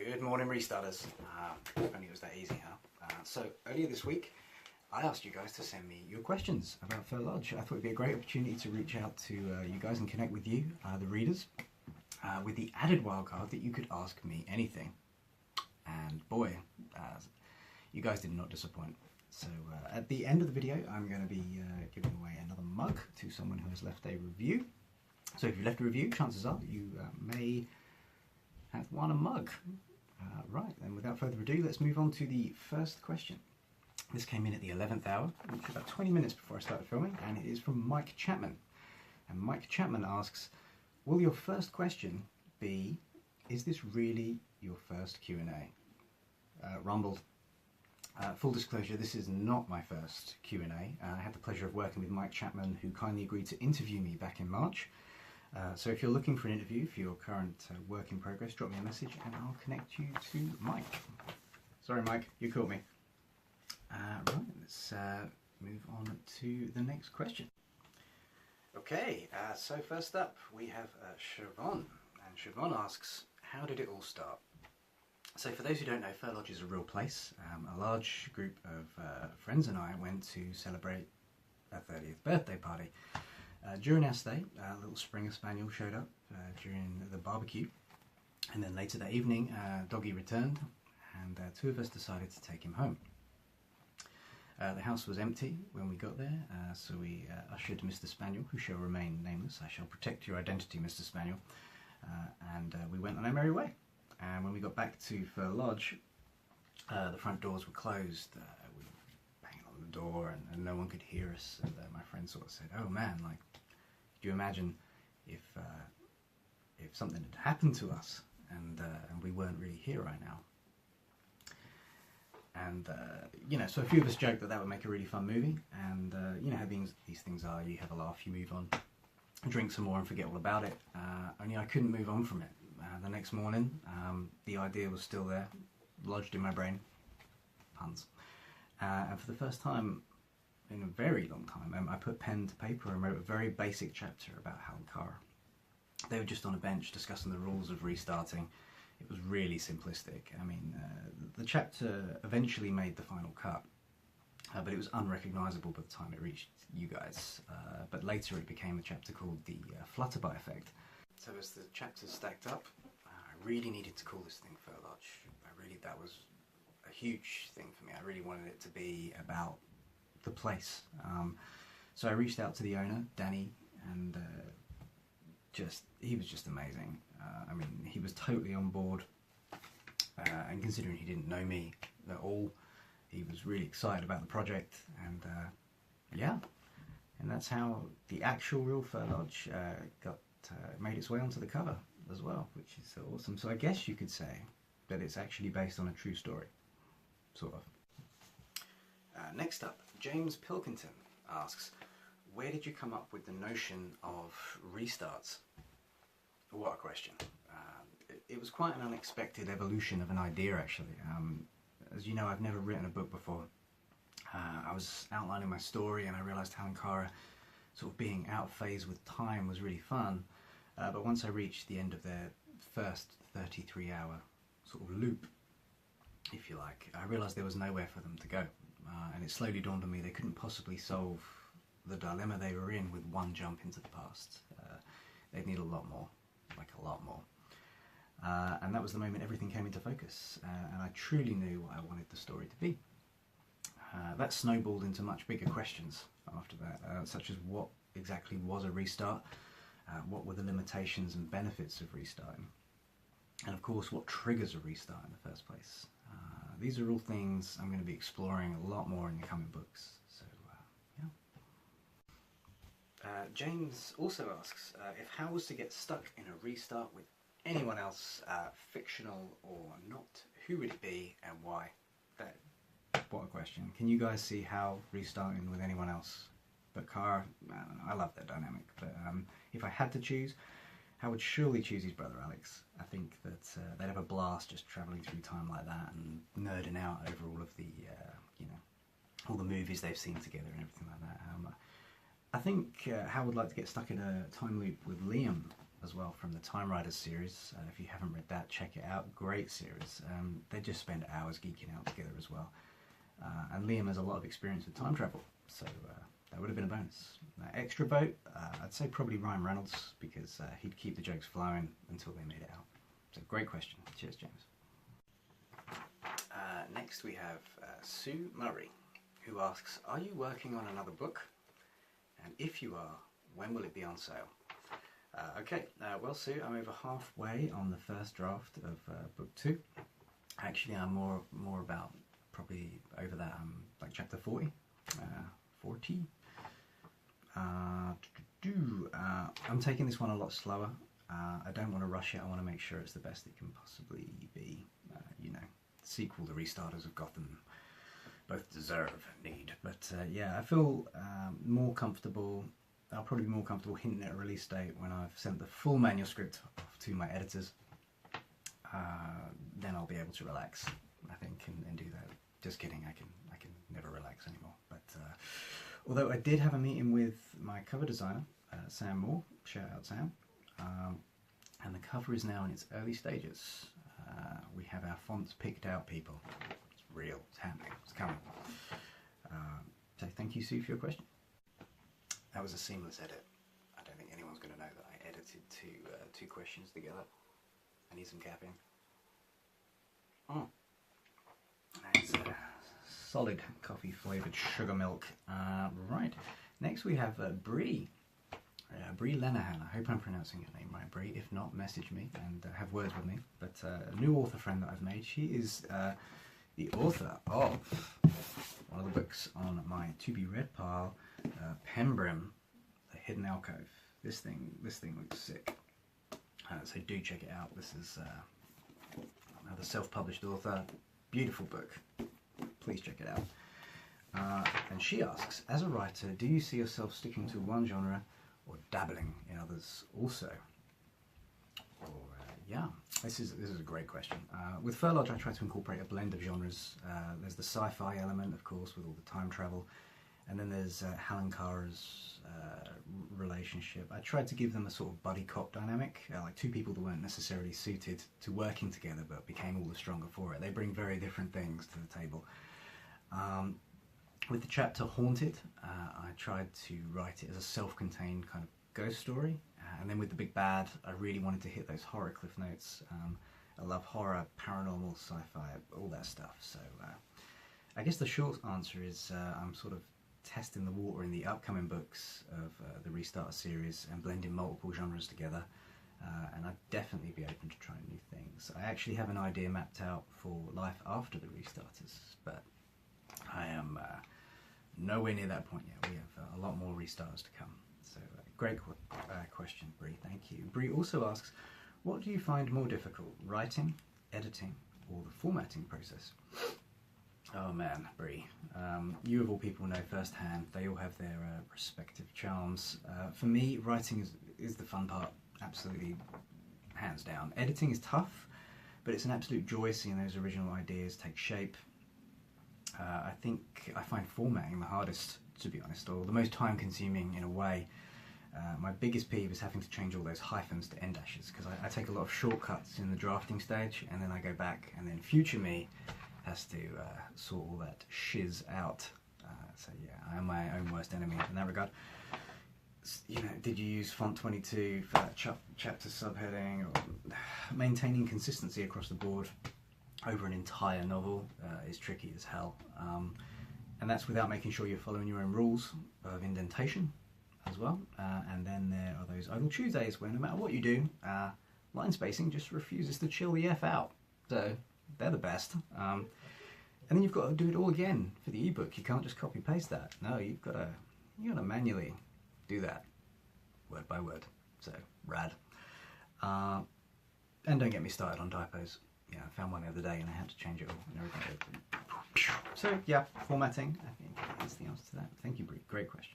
Good morning, restarters. If only it was that easy, huh? So earlier this week, I asked you guys to send me your questions about Fir Lodge. I thought it'd be a great opportunity to reach out to you guys and connect with you, the readers, with the added wildcard that you could ask me anything. And boy, you guys did not disappoint. So at the end of the video, I'm going to be giving away another mug to someone who has left a review. So if you left a review, chances are you may have won a mug. Right, then without further ado, let's move on to the first question. This came in at the 11th hour, which is about 20 minutes before I started filming, and it is from Mike Chapman. And Mike Chapman asks, will your first question be, is this really your first Q&A? Rumbled. Full disclosure, this is not my first Q&A. I had the pleasure of working with Mike Chapman, who kindly agreed to interview me back in March. So if you're looking for an interview for your current work in progress, drop me a message and I'll connect you to Mike. Sorry Mike, you caught me. Right, let's move on to the next question. Okay, so first up we have Siobhan, and Siobhan asks, how did it all start? So for those who don't know, Fir Lodge is a real place. A large group of friends and I went to celebrate our 30th birthday party. During our stay, a little Springer Spaniel showed up during the barbecue, and then later that evening Doggy returned, and two of us decided to take him home. The house was empty when we got there, so we ushered Mr. Spaniel, who shall remain nameless. I shall protect your identity, Mr. Spaniel, and we went on our merry way. And when we got back to Fir Lodge, the front doors were closed. We were banging on the door, and no one could hear us. And my friend sort of said, "Oh man, like, do you imagine if something had happened to us and we weren't really here right now?" And you know, so a few of us joked that would make a really fun movie. And you know how these things are. You have a laugh, you move on, drink some more, and forget all about it. Only I couldn't move on from it. The next morning, the idea was still there, lodged in my brain. Puns. And for the first time in a very long time, I put pen to paper and wrote a very basic chapter about Hal and Cara. They were just on a bench discussing the rules of restarting. It was really simplistic. I mean, the chapter eventually made the final cut, but it was unrecognisable by the time it reached you guys. But later it became a chapter called the Flutterby Effect. So as the chapters stacked up, I really needed to call this thing Fir Lodge. That was a huge thing for me. I really wanted it to be about the place. So I reached out to the owner, Danny, and he was just amazing. I mean, he was totally on board, and considering he didn't know me at all, he was really excited about the project, and yeah, and that's how the actual real Fir Lodge made its way onto the cover as well, which is awesome. So I guess you could say that it's actually based on a true story, sort of. Next up, James Pilkington asks, where did you come up with the notion of restarts? What a question. It was quite an unexpected evolution of an idea, actually. As you know, I've never written a book before. I was outlining my story and I realised Hal and Cara sort of being out of phase with time was really fun. But once I reached the end of their first 33-hour sort of loop, if you like, I realised there was nowhere for them to go. And it slowly dawned on me they couldn't possibly solve the dilemma they were in with one jump into the past. They'd need a lot more, like a lot more. And that was the moment everything came into focus, and I truly knew what I wanted the story to be. That snowballed into much bigger questions after that, such as what exactly was a restart, what were the limitations and benefits of restarting, and of course what triggers a restart in the first place. These are all things I'm going to be exploring a lot more in the coming books, so yeah. James also asks, if Hal was to get stuck in a restart with anyone else, fictional or not, who would it be and why? What a question. Can you guys see Hal restarting with anyone else but Cara? I love their dynamic, but if I had to choose, I would surely choose his brother Alex. I think that they'd have a blast just travelling through time like that and nerding out over all of the, you know, all the movies they've seen together and everything like that. I think Hal would like to get stuck in a time loop with Liam as well from the Time Riders series. If you haven't read that, check it out. Great series. They just spend hours geeking out together as well. And Liam has a lot of experience with time travel, so that would have been a bonus. Extra vote, I'd say probably Ryan Reynolds, because he'd keep the jokes flowing until they made it out. So great question. Cheers, James. Next we have Sue Murray, who asks, are you working on another book? And if you are, when will it be on sale? Okay, well Sue, I'm over halfway on the first draft of book 2. Actually, I'm more about probably over that. I'm like chapter 40. 40. I'm taking this one a lot slower. I don't want to rush it. I want to make sure it's the best it can possibly be. You know, sequel to Restarters of Gotham both deserve and need. But yeah, I feel more comfortable. I'll probably be more comfortable hinting at a release date when I've sent the full manuscript off to my editors. Then I'll be able to relax, I think, and do that. Just kidding, I can never relax anymore. But although I did have a meeting with my cover designer, Sam Moore, shout out Sam, and the cover is now in its early stages. We have our fonts picked out, people. It's real, it's happening, it's coming. So thank you, Sue, for your question. That was a seamless edit. I don't think anyone's going to know that I edited two questions together. I need some capping. It's solid coffee flavoured sugar milk. Right, next we have Bree. Bree Lenahan. I hope I'm pronouncing your name right, Bree. If not, message me and have words with me. But a new author friend that I've made. She is the author of one of the books on my to-be-read pile, Pembrim, The Hidden Alcove. This thing looks sick. So do check it out. This is another self-published author. Beautiful book. Please check it out. And she asks, as a writer, do you see yourself sticking to one genre or dabbling in others also? Or, yeah, this is a great question. With Fir Lodge, I try to incorporate a blend of genres. There's the sci-fi element, of course, with all the time travel, and then there's Hal and Kara's relationship. I tried to give them a sort of buddy cop dynamic, like two people that weren't necessarily suited to working together, but became all the stronger for it. They bring very different things to the table. With the chapter Haunted, I tried to write it as a self-contained kind of ghost story, and then with the big bad, I really wanted to hit those horror cliff notes. I love horror, paranormal, sci-fi, all that stuff. So I guess the short answer is I'm sort of testing the water in the upcoming books of the Restarter series and blending multiple genres together, and I'd definitely be open to trying new things. I actually have an idea mapped out for life after the Restarters, but I am nowhere near that point yet. We have a lot more Restarters to come. So great question, Bree, thank you. Bree also asks, what do you find more difficult, writing, editing, or the formatting process? Oh man, Bree, you of all people know firsthand, they all have their respective charms. For me, writing is the fun part, absolutely, hands down. Editing is tough, but it's an absolute joy seeing those original ideas take shape. I think I find formatting the hardest, to be honest, or the most time consuming in a way. My biggest peeve is having to change all those hyphens to end dashes, because I take a lot of shortcuts in the drafting stage, and then I go back, and then future me has to sort all that shiz out. So yeah, I am my own worst enemy in that regard. You know, did you use font 22 for that chapter subheading, or maintaining consistency across the board over an entire novel is tricky as hell. And that's without making sure you're following your own rules of indentation as well. And then there are those idle Tuesdays where no matter what you do, line spacing just refuses to chill the F out. So they're the best. And then you've got to do it all again for the ebook. You can't just copy paste that. No, you've got to manually do that word by word. So rad. And don't get me started on typos. Yeah, I found one the other day and I had to change it all and everything. So yeah, formatting, I think is the answer to that. Thank you, Brie. Great question.